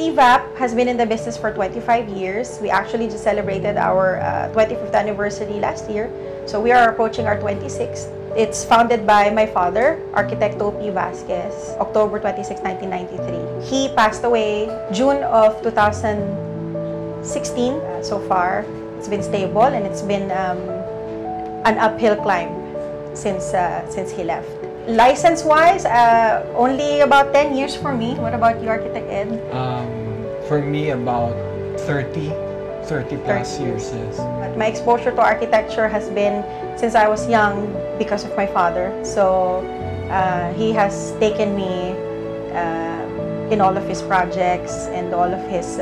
TVAP has been in the business for 25 years. We actually just celebrated our 25th anniversary last year. So we are approaching our 26th. It's founded by my father, Architect Tonette Vasquez, October 26, 1993. He passed away June of 2016. So far, it's been stable and it's been an uphill climb since he left. License-wise, only about 10 years for me. What about you, Architect Ed? For me, about 30 plus years. Yes. My exposure to architecture has been since I was young because of my father. So he has taken me in all of his projects and all of his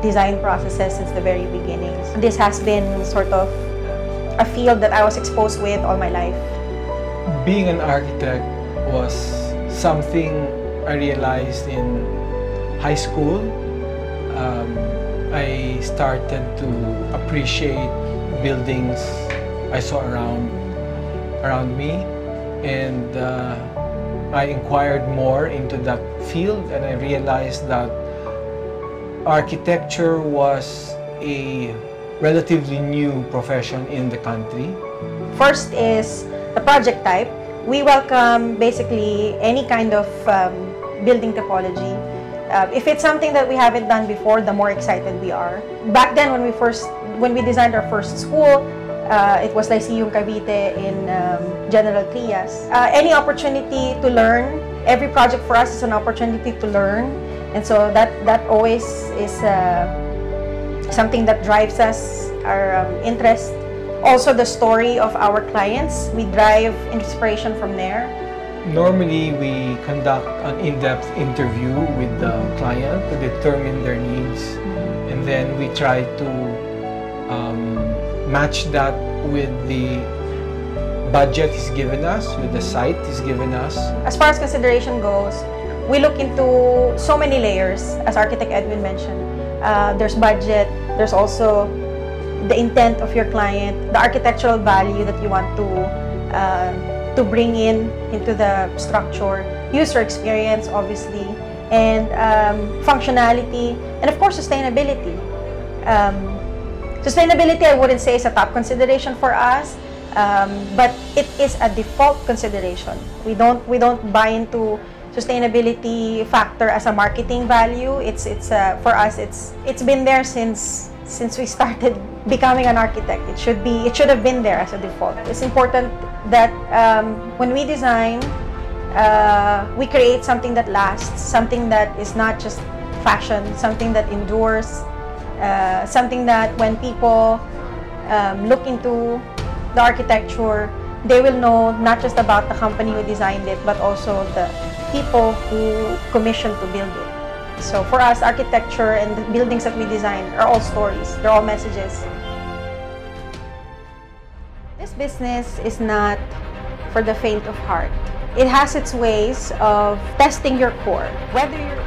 design processes since the very beginning. This has been sort of a field that I was exposed with all my life. Being an architect was something I realized in high school. I started to appreciate buildings I saw around me, and I inquired more into that field, and I realized that architecture was a relatively new profession in the country. First is the project type. We welcome basically any kind of building topology. If it's something that we haven't done before, the more excited we are. Back then, when we designed our first school, it was Lyceum Cavite in General Trias. Any opportunity to learn, every project for us is an opportunity to learn, and so that always is something that drives us, our interest. Also, the story of our clients, we drive inspiration from there. Normally, we conduct an in-depth interview with the client to determine their needs, and then we try to match that with the budget he's given us, with the site he's given us. As far as consideration goes, we look into so many layers, as Architect Edwin mentioned. There's budget, there's also the intent of your client, the architectural value that you want to bring into the structure, user experience, obviously, and functionality, and of course, sustainability. Sustainability, I wouldn't say is a top consideration for us, but it is a default consideration. We don't buy into sustainability factor as a marketing value. It's for us. It's been there since we started becoming an architect. It should have been there as a default. It's important that when we design, we create something that lasts, something that is not just fashion, something that endures, something that when people look into the architecture, they will know not just about the company who designed it, but also the people who commissioned to build it. So for us, architecture and the buildings that we design are all stories. They're all messages. This business is not for the faint of heart. It has its ways of testing your core. Whether you're